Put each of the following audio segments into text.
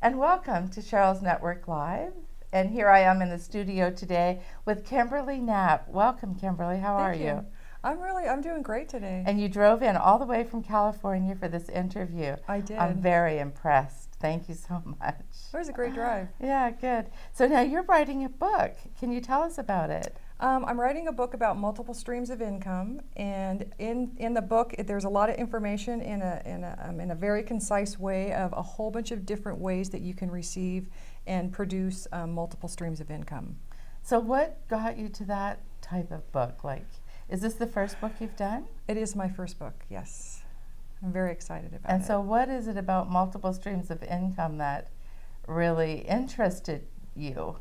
and welcome to Cheryl's Network Live. And here I am in the studio today with Kimberly Knapp. Welcome, Kimberly. How are you? I'm doing great today. And you drove in all the way from California for this interview. I did. I'm very impressed. Thank you so much. It was a great drive. Yeah, good. So now you're writing a book. Can you tell us about it? I'm writing a book about multiple streams of income, and in the book there's a lot of information in a very concise way of a whole bunch of different ways that you can receive and produce multiple streams of income. So what got you to that type of book? Like, is this the first book you've done? It is my first book, yes. I'm very excited about it. And so what is it about multiple streams of income that really interested you?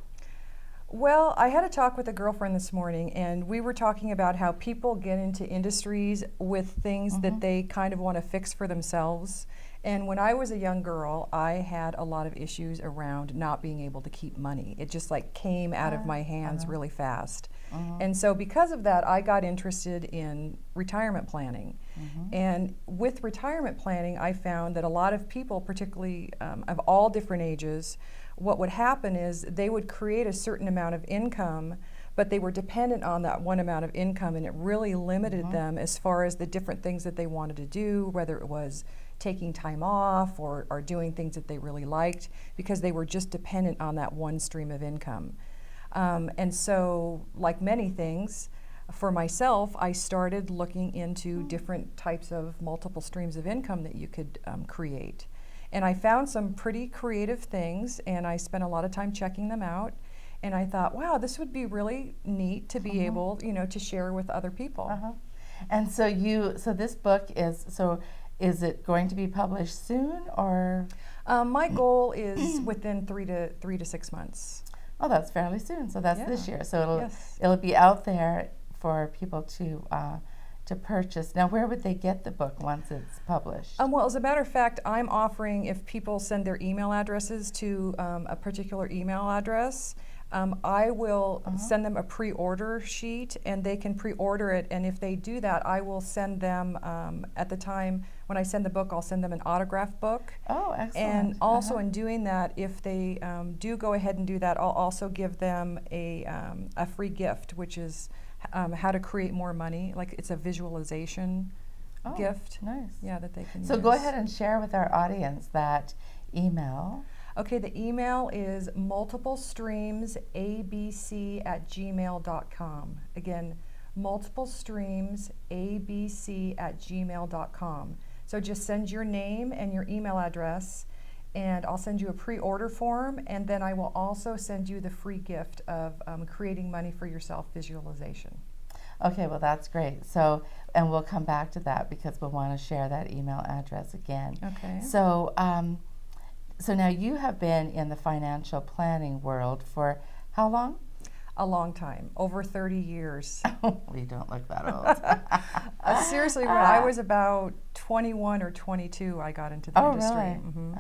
Well, I had a talk with a girlfriend this morning, and we were talking about how people get into industries with things that they kind of want to fix for themselves. And when I was a young girl, I had a lot of issues around not being able to keep money. It just like came out of my hands really fast. And so because of that, I got interested in retirement planning. And with retirement planning, I found that a lot of people, particularly of all different ages, what would happen is they would create a certain amount of income, but they were dependent on that one amount of income, and it really limited them as far as the different things that they wanted to do, whether it was taking time off or doing things that they really liked, because they were just dependent on that one stream of income. And so, like many things, for myself, I started looking into different types of multiple streams of income that you could create. And I found some pretty creative things, and I spent a lot of time checking them out. And I thought, wow, this would be really neat to be able, to share with other people. And so this book is it going to be published soon, or? My goal is within 3 to 6 months. Oh, that's fairly soon. So that's this year. So Yes. it'll be out there for people to purchase. Now, where would they get the book once it's published? Well, as a matter of fact, I'm offering, if people send their email addresses to a particular email address, I will send them a pre-order sheet, and they can pre-order it. And if they do that, I will send them, at the time when I send the book, I'll send them an autographed book. Oh, excellent. And also in doing that, if they do go ahead and do that, I'll also give them a free gift, which is how to create more money. Like, it's a visualization gift. Nice. Yeah, that they can So use. go ahead and share with our audience that email. Okay, the email is multiplestreamsabc@gmail.com. Again, multiplestreamsabc@gmail.com. So just send your name and your email address, and I'll send you a pre-order form, and then I will also send you the free gift of creating money for yourself visualization. Okay, well, that's great. So, and we'll come back to that because we'll want to share that email address again. Okay. So, so now you have been in the financial planning world for how long? A long time, over 30 years. Well, you don't look that old. Seriously, when I was about 21 or 22, I got into the industry. Really?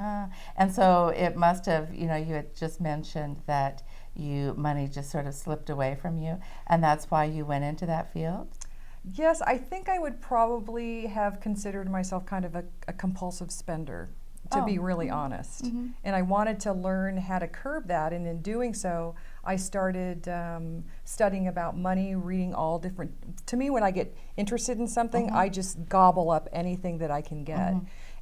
And so it must have, you had just mentioned that money just sort of slipped away from you, and that's why you went into that field? Yes, I think I would probably have considered myself kind of a compulsive spender, to be really honest. And I wanted to learn how to curb that, and in doing so, I started studying about money, reading all different. To me, when I get interested in something, I just gobble up anything that I can get.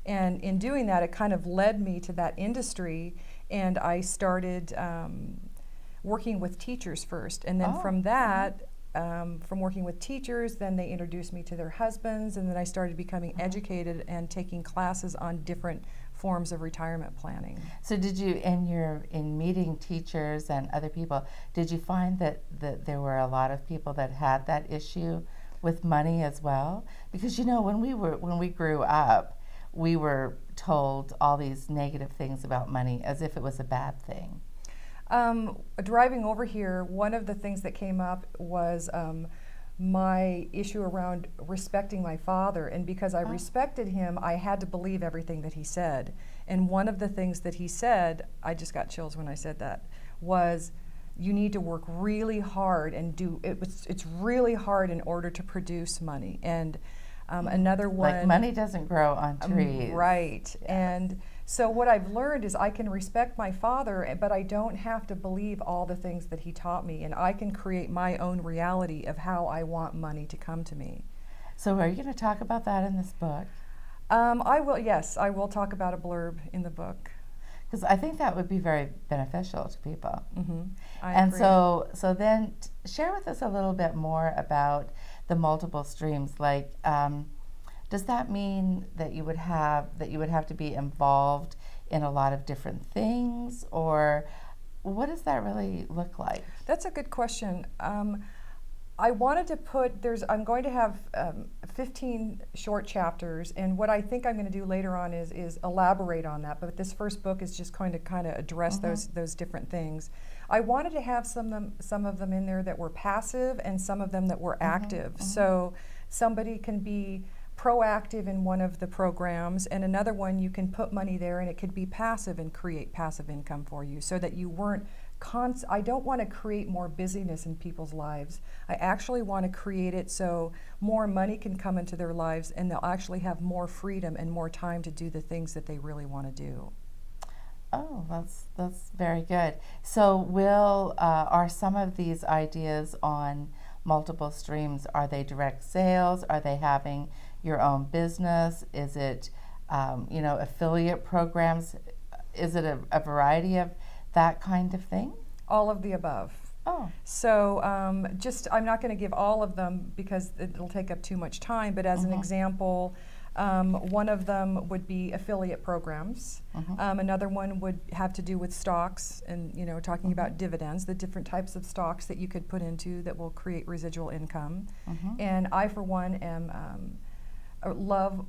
And in doing that, it kind of led me to that industry, and I started working with teachers first. And then from that, from working with teachers, then they introduced me to their husbands, and then I started becoming educated and taking classes on different forms of retirement planning. So did you, in meeting teachers and other people, did you find that there were a lot of people that had that issue with money as well? Because when we grew up, we were told all these negative things about money as if it was a bad thing. Driving over here, one of the things that came up was my issue around respecting my father, and because I respected him, I had to believe everything that he said. And one of the things that he said, I just got chills when I said that, was you need to work really hard and it's really hard in order to produce money. And Another one, Like money doesn't grow on trees. right. And so what I've learned is I can respect my father, but I don't have to believe all the things that he taught me, and I can create my own reality of how I want money to come to me. So are you going to talk about that in this book? I will, yes, I will talk about a blurb in the book. Because I think that would be very beneficial to people. I And agree. so then share with us a little bit more about the multiple streams. Like, does that mean that you would have to be involved in a lot of different things, or what does that really look like? That's a good question. I wanted to put, I'm going to have 15 short chapters, and what I think I'm going to do later on is elaborate on that, but this first book is just going to kind of address those different things. I wanted to have some of them in there that were passive and some of them that were active. So somebody can be proactive in one of the programs, and another one you can put money there and it could be passive and create passive income for you, so that you weren't I don't want to create more busyness in people's lives. I actually want to create it so more money can come into their lives and they'll actually have more freedom and more time to do the things that they really want to do. Oh, that's very good. So are some of these ideas on multiple streams, are they direct sales? Are they having your own business? Is it affiliate programs? Is it a variety of that kind of thing? All of the above. Oh. So I'm not going to give all of them because it'll take up too much time, but as an example, one of them would be affiliate programs. Another one would have to do with stocks and, talking about dividends, the different types of stocks that you could put into that will create residual income. And I, for one, love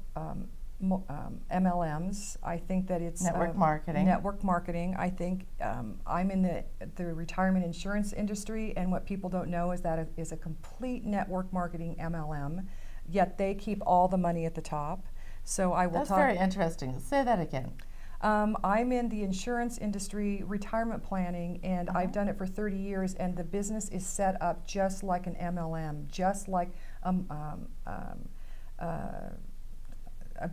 MLMs. I think that it's network marketing. Network marketing. I think I'm in the retirement insurance industry, and what people don't know is that it is a complete network marketing MLM. Yet they keep all the money at the top. So I will That's talk. very interesting. Say that again. I'm in the insurance industry, retirement planning, and I've done it for 30 years. And the business is set up just like an MLM, just like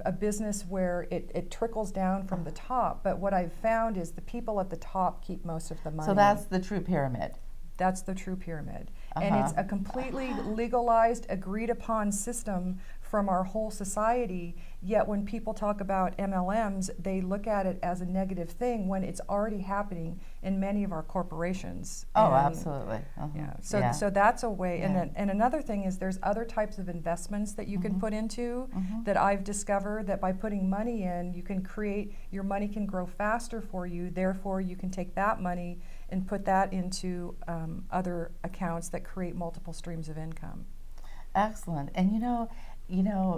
a business where it trickles down from the top. But what I've found is the people at the top keep most of the money. So that's the true pyramid. That's the true pyramid. And it's a completely legalized, agreed upon system from our whole society. Yet when people talk about MLMs, they look at it as a negative thing when it's already happening in many of our corporations. Oh, And absolutely. yeah. So that's a way. And another thing is there's other types of investments that you can put into that I've discovered that by putting money in, you can create, your money can grow faster for you. Therefore, you can take that money and put that into other accounts that create multiple streams of income. Excellent. And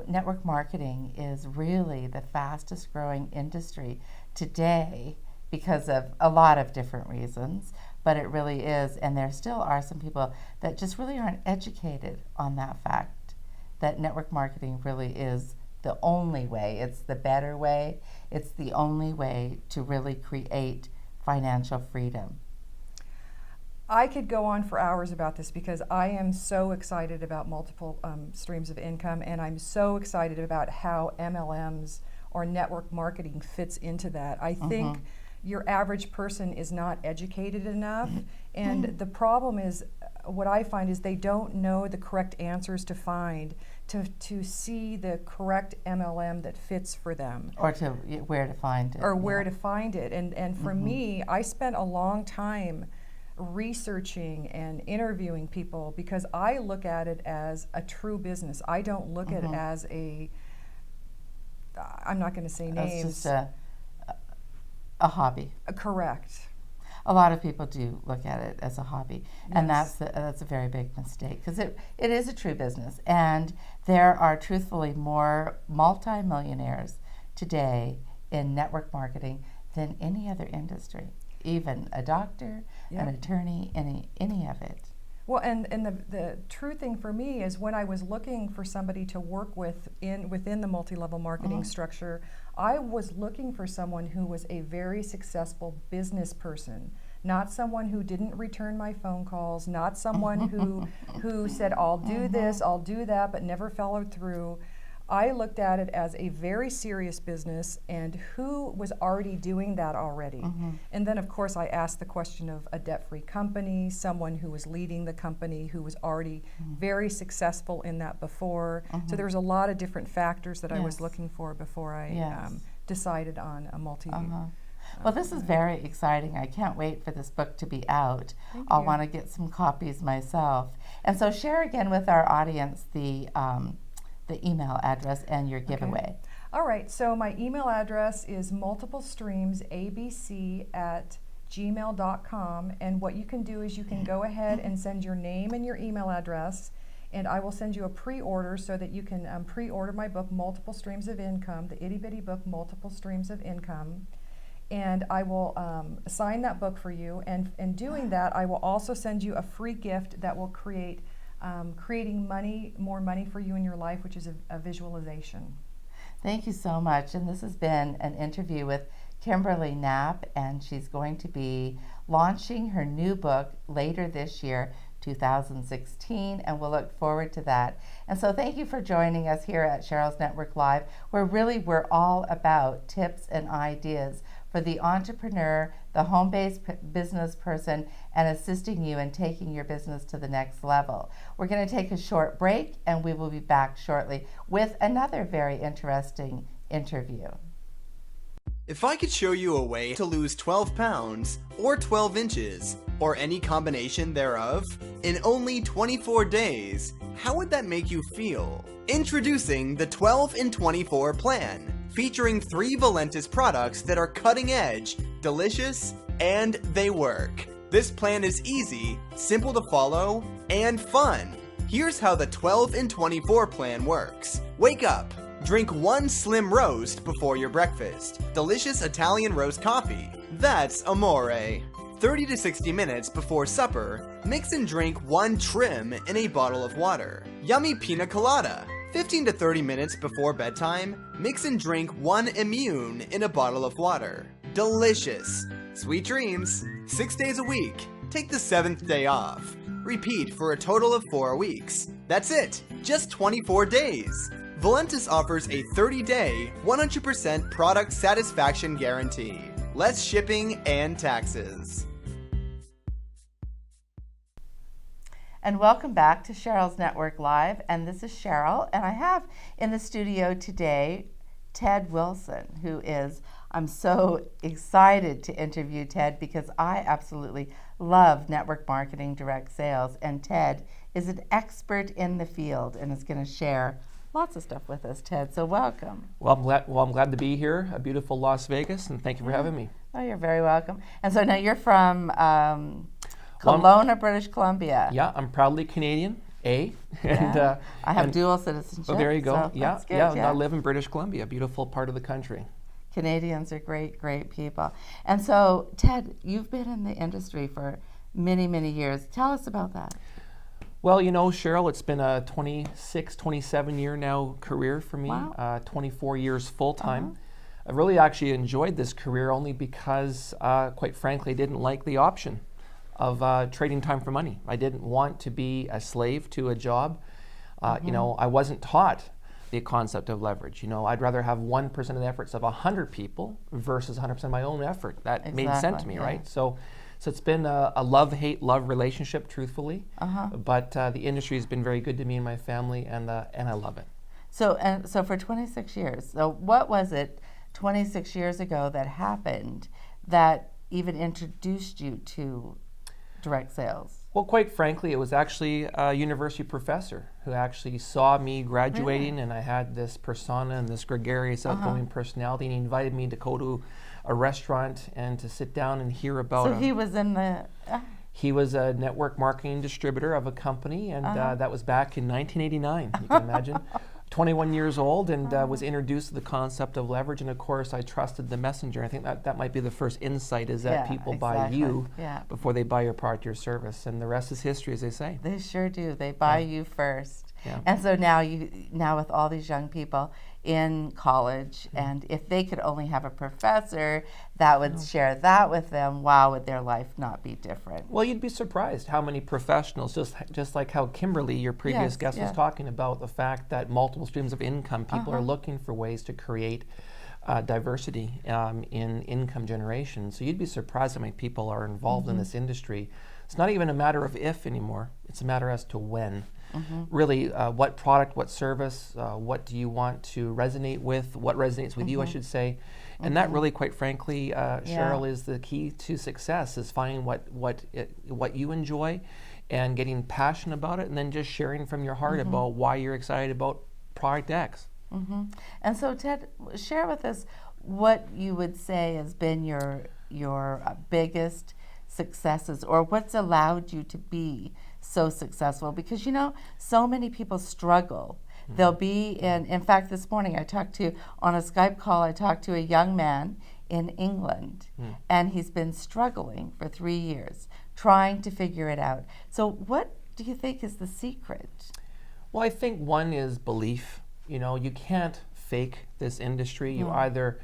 network marketing is really the fastest growing industry today because of a lot of different reasons, but it really is. And there still are some people that just really aren't educated on that fact, that network marketing really is the only way. It's the better way. It's the only way to really create financial freedom. I could go on for hours about this because I am so excited about multiple streams of income, and I'm so excited about how MLMs or network marketing fits into that. I think your average person is not educated enough, and the problem is, what I find is they don't know the correct answers to find to see the correct MLM that fits for them. Or to where to find it. Or where to find it. And for me, I spent a long time researching and interviewing people because I look at it as a true business. I don't look at it as I'm not going to say names. It's just a hobby. Correct. A lot of people do look at it as a hobby, and Yes. that's a very big mistake because it is a true business, and there are truthfully more multimillionaires today in network marketing than any other industry, even a doctor, an attorney, any of it. Well, and the true thing for me is when I was looking for somebody to work with within the multi-level marketing structure, I was looking for someone who was a very successful business person, not someone who didn't return my phone calls, not someone who said, I'll do this, I'll do that, but never followed through. I looked at it as a very serious business and who was already doing that already. And then, of course, I asked the question of a debt-free company, someone who was leading the company, who was already very successful in that before. So there was a lot of different factors that I was looking for before I decided on a multi. Well, this is very exciting. I can't wait for this book to be out. I'll want to get some copies myself. And so share again with our audience the email address and your giveaway. All right, so my email address is multiplestreamsabc@gmail.com, and what you can do is you can go ahead and send your name and your email address, and I will send you a pre-order so that you can pre-order my book, Multiple Streams of Income, the itty-bitty book, Multiple Streams of Income. And I will sign that book for you, and in doing that, I will also send you a free gift that will create creating more money for you in your life, which is a visualization. Thank you so much. And this has been an interview with Kimberly Knapp, and she's going to be launching her new book later this year, 2016, and we'll look forward to that. And so thank you for joining us here at Cheryl's Network Live, where really we're all about tips and ideas for the entrepreneur, the home-based business person, and assisting you in taking your business to the next level. We're going to take a short break, and we will be back shortly with another very interesting interview. If I could show you a way to lose 12 pounds, or 12 inches, or any combination thereof, in only 24 days, how would that make you feel? Introducing the 12 in 24 plan, featuring 3 Volantis products that are cutting edge, delicious, and they work. This plan is easy, simple to follow, and fun. Here's how the 12 in 24 plan works. Wake up. Drink 1 slim roast before your breakfast. Delicious Italian roast coffee. That's amore. 30 to 60 minutes before supper, mix and drink 1 trim in a bottle of water. Yummy pina colada. 15 to 30 minutes before bedtime, mix and drink 1 immune in a bottle of water. Delicious. Sweet dreams. 6 days a week. Take the 7th day off. Repeat for a total of 4 weeks. That's it. Just 24 days. Volantis offers a 30-day, 100% product satisfaction guarantee. Less shipping and taxes. And welcome back to Cheryl's Network Live, and this is Cheryl, and I have in the studio today Ted Wilson, who is, I'm so excited to interview Ted because I absolutely love network marketing, direct sales, and Ted is an expert in the field and is going to share lots of stuff with us, Ted, so welcome. Well, I'm glad to be here, a beautiful Las Vegas, and thank you for having me. Oh, you're very welcome. And so now you're from Kelowna, British Columbia. Yeah, I'm proudly Canadian, and I have dual citizenship. Oh, there you go. So Yeah, that's good, yeah. I live in British Columbia, a beautiful part of the country. Canadians are great, great people. And so, Ted, you've been in the industry for many, many years. Tell us about that. Well, you know, Cheryl, it's been a 26, 27 year now career for me, Wow. 24 years full-time. I've really actually enjoyed this career only because, quite frankly, I didn't like the option of trading time for money. I didn't want to be a slave to a job. You know, I wasn't taught the concept of leverage. You know, I'd rather have 1% of the efforts of 100 people versus 100% of my own effort. That made sense to me, right? So it's been a love-hate-love relationship, truthfully. But the industry has been very good to me and my family, and I love it. So for 26 years, so what was it 26 years ago that happened that even introduced you to direct sales? Well, quite frankly, it was actually a university professor who actually saw me graduating, and I had this persona and this gregarious, outgoing personality, and he invited me to go to a restaurant and to sit down and hear about. So he was in the. He was a network marketing distributor of a company, and that was back in 1989. You can imagine. 21 years old, and was introduced to the concept of leverage, and of course I trusted the messenger. I think that might be the first insight, is that people buy you before they buy your product or service, and the rest is history, as they say. They sure do. They buy you first. Yeah. And so now with all these young people, in college, and if they could only have a professor that would share that with them, wow, would their life not be different? Well, you'd be surprised how many professionals, just like how Kimberly, your previous Yes, guest, was yeah. talking about the fact that multiple streams of income, people are looking for ways to create diversity in income generation. So you'd be surprised how many people are involved in this industry. It's not even a matter of if anymore, it's a matter as to when. Really, what product, what service, what do you want to resonate with, what resonates with you, I should say. And that really, quite frankly, Cheryl, is the key to success, is finding what you enjoy and getting passionate about it, and then just sharing from your heart about why you're excited about product X. And so, Ted, share with us what you would say has been your biggest successes, or what's allowed you to be so successful, because so many people struggle. They'll be in fact, this morning on a Skype call, I talked to a young man in England, and he's been struggling for 3 years, trying to figure it out. So what do you think is the secret? Well, I think one is belief. You can't fake this industry. You either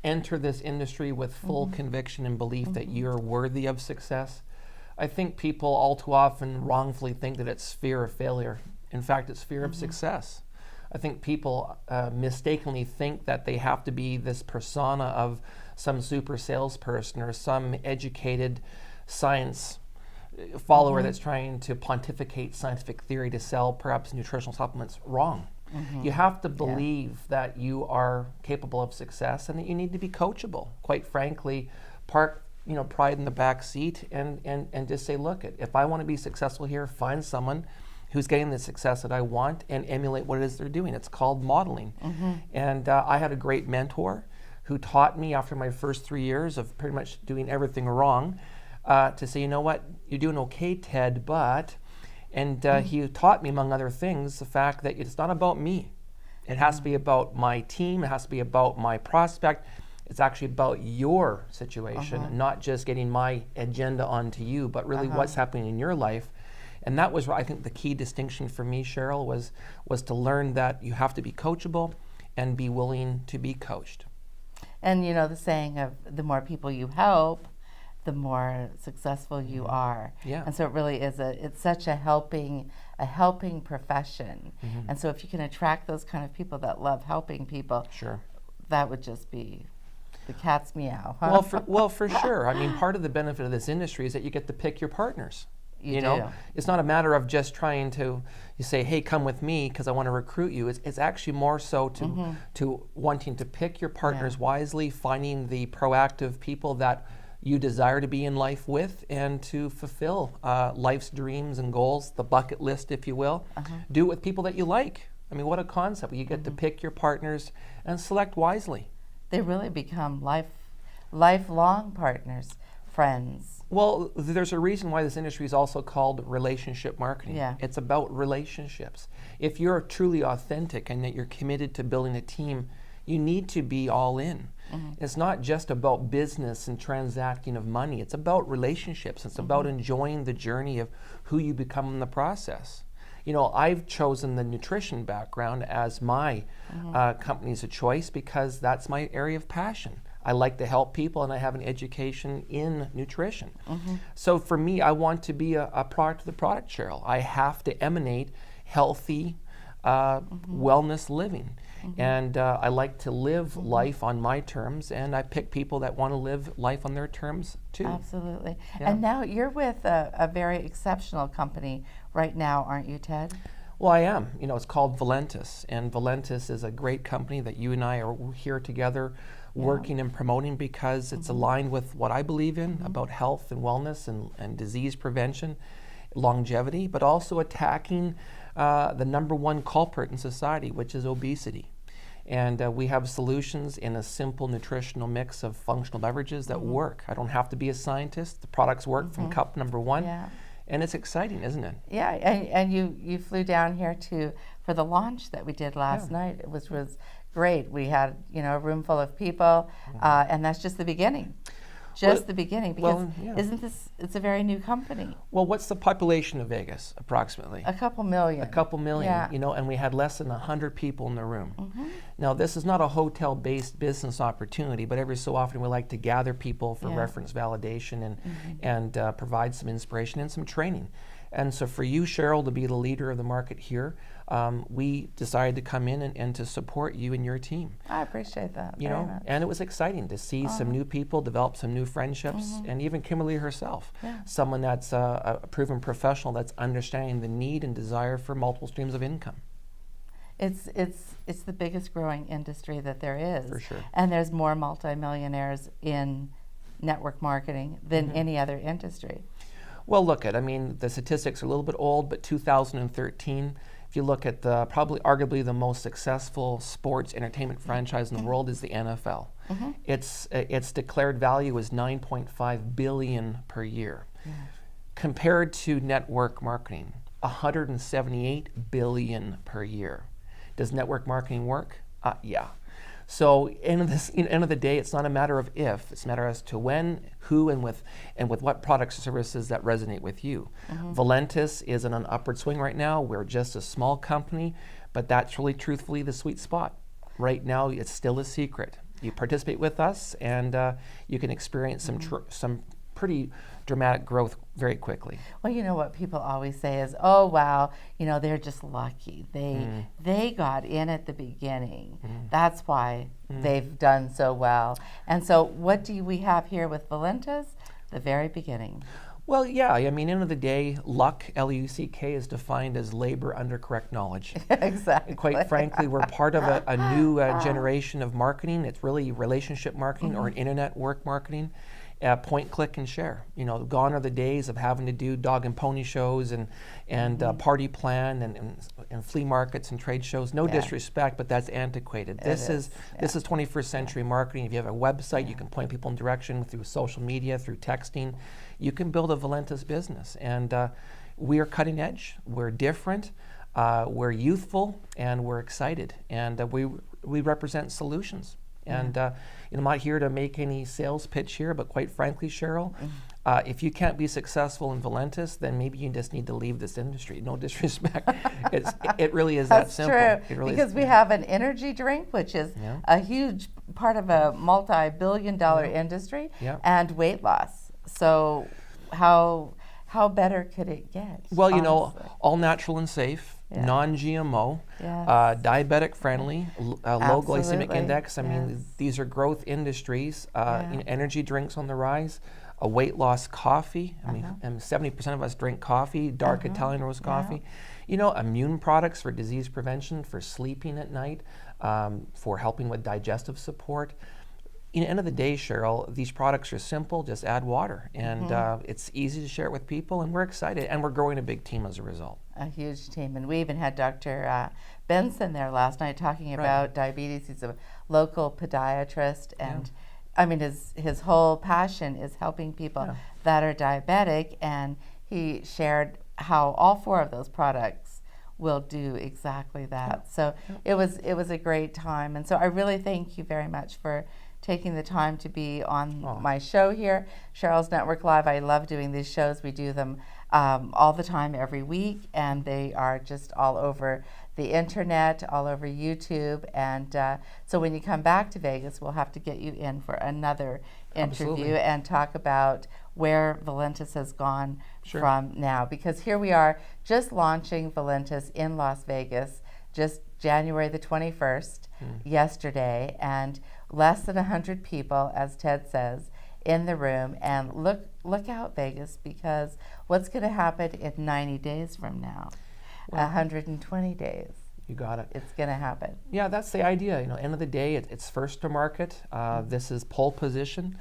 enter this industry with full conviction and belief that you're worthy of success. I think people all too often wrongfully think that it's fear of failure. In fact, it's fear of success. I think people mistakenly think that they have to be this persona of some super salesperson or some educated science follower that's trying to pontificate scientific theory to sell perhaps nutritional supplements. Wrong. You have to believe that you are capable of success and that you need to be coachable. Quite frankly, park pride in the back seat and just say, look, if I want to be successful here, find someone who's getting the success that I want and emulate what it is they're doing. It's called modeling. And I had a great mentor who taught me after my first 3 years of pretty much doing everything wrong to say, you know what, you're doing okay, Ted, but... And he taught me, among other things, the fact that it's not about me. It has to be about my team. It has to be about my prospect. It's actually about your situation, not just getting my agenda onto you, but really what's happening in your life. And that was, I think, the key distinction for me, Cheryl, was to learn that you have to be coachable and be willing to be coached. And the saying of the more people you help, the more successful you are. Yeah. And so it really is it's such a helping profession. And so if you can attract those kind of people that love helping people, Sure. that would just be the cat's meow. Huh? Well, for sure. I mean, part of the benefit of this industry is that you get to pick your partners. You do. It's not a matter of just trying to say, hey, come with me because I want to recruit you. It's actually more so to wanting to pick your partners wisely, finding the proactive people that you desire to be in life with, and to fulfill life's dreams and goals, the bucket list, if you will. Do it with people that you like. I mean, what a concept. You get to pick your partners and select wisely. They really become lifelong partners, friends. Well, there's a reason why this industry is also called relationship marketing. Yeah. It's about relationships. If you're truly authentic and that you're committed to building a team, you need to be all in. It's not just about business and transacting of money. It's about relationships. It's about enjoying the journey of who you become in the process. I've chosen the nutrition background as my company's of choice because that's my area of passion. I like to help people, and I have an education in nutrition. So for me, I want to be a product of the product, Cheryl. I have to emanate healthy wellness living. And I like to live life on my terms, and I pick people that want to live life on their terms too. Absolutely. Yeah. And now you're with a very exceptional company right now, aren't you, Ted? Well, I am. It's called Valentis, and Valentis is a great company that you and I are here together working and promoting because it's aligned with what I believe in about health and wellness and disease prevention, longevity, but also attacking the number one culprit in society, which is obesity. And we have solutions in a simple nutritional mix of functional beverages that work. I don't have to be a scientist. The products work from cup number one. Yeah. And it's exciting, isn't it? Yeah, and you flew down here for the launch that we did last night. It was great. We had a room full of people, and that's just the beginning. just the beginning, because well, yeah. isn't this, it's a very new company. Well, what's the population of Vegas, approximately? A couple million. A couple million, Yeah. you know, and we had less than 100 people in the room. Now, this is not a hotel-based business opportunity, but every so often we like to gather people for Yeah. reference validation and provide some inspiration and some training. And so for you, Cheryl, to be the leader of the market here, we decided to come in and to support you and your team. I appreciate that You very know, much. and it was exciting to see some new people, develop some new friendships, and even Kimberly herself, Yeah. someone that's a proven professional that's understanding the need and desire for multiple streams of income. It's the biggest growing industry that there is. For sure. And there's more multimillionaires in network marketing than Mm-hmm. any other industry. Well, look at, I mean, the statistics are a little bit old, but 2013, if you look at the probably arguably the most successful sports entertainment franchise in the world is the NFL. Its declared value is 9.5 billion per year. Compared to network marketing, 178 billion per year. Does network marketing work? Yeah. So end of the day, it's not a matter of if, it's a matter as to when, who, and with what products or services that resonate with you. Valentis is in an upward swing right now. We're just a small company, but that's really truthfully the sweet spot. Right now, it's still a secret. You participate with us, and you can experience some pretty dramatic growth very quickly. Well, you know what people always say is, oh wow, you know, they're just lucky. They got in at the beginning. That's why they've done so well. And so what do we have here with Valentis? The very beginning. Well, yeah, I mean, end of the day, luck, L-U-C-K, is defined as labor under correct knowledge. Exactly. Quite frankly, we're part of a new generation of marketing. It's really relationship marketing or an internet work marketing. Point, click, and share. You know, gone are the days of having to do dog and pony shows and party plan and flea markets and trade shows. No disrespect, but that's antiquated. This is 21st century marketing. If you have a website, you can point people in direction through social media, through texting. You can build a Valentis business, and we are cutting edge. We're different. We're youthful, and we're excited, and we represent solutions. And I'm not here to make any sales pitch here, but quite frankly, Cheryl, if you can't be successful in Valentis, then maybe you just need to leave this industry. No disrespect. It really is that simple. That's It true, really because is. we have an energy drink, which is a huge part of a multi-billion-dollar industry, and weight loss. So how better could it get? Well, you know, honestly? all natural and safe, non-GMO, Yes. diabetic friendly, low glycemic Absolutely. index. I mean, Yes. these are growth industries. Energy drinks on the rise, a weight loss coffee. I mean, 70% of us drink coffee, dark Italian roast coffee. You know, immune products for disease prevention, for sleeping at night, for helping with digestive support. In the end of the day, Cheryl, these products are simple. Just add water, and it's easy to share it with people, and we're excited, and we're growing a big team as a result. A huge team. And we even had Dr. Benson there last night talking about diabetes. He's a local podiatrist, and I mean, his whole passion is helping people that are diabetic, and he shared how all 4 of those products will do exactly that. So it was a great time, and so I really thank you very much for taking the time to be on my show here, Cheryl's Network Live. I love doing these shows. We do them all the time, every week, and they are just all over the internet, all over YouTube. And so when you come back to Vegas, we'll have to get you in for another interview Absolutely. and talk about where Valentis has gone from now. Because here we are just launching Valentis in Las Vegas, just January the 21st, yesterday, and less than 100 people, as Ted says, in the room. And look out, Vegas, because what's going to happen in 90 days from now? 120 days. You got it. It's going to happen. Yeah, that's the idea. You know, end of the day, it's first to market. This is pole position.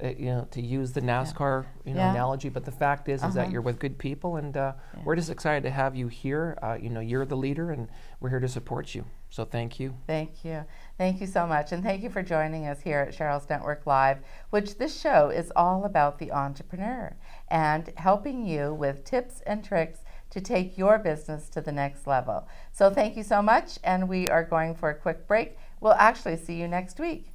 You know, to use the NASCAR analogy, but the fact is that you're with good people, and we're just excited to have you here. You know, you're the leader, and we're here to support you. So thank you. Thank you. Thank you so much. And thank you for joining us here at Cheryl's Network Live, which this show is all about the entrepreneur and helping you with tips and tricks to take your business to the next level. So thank you so much, and we are going for a quick break. We'll actually see you next week.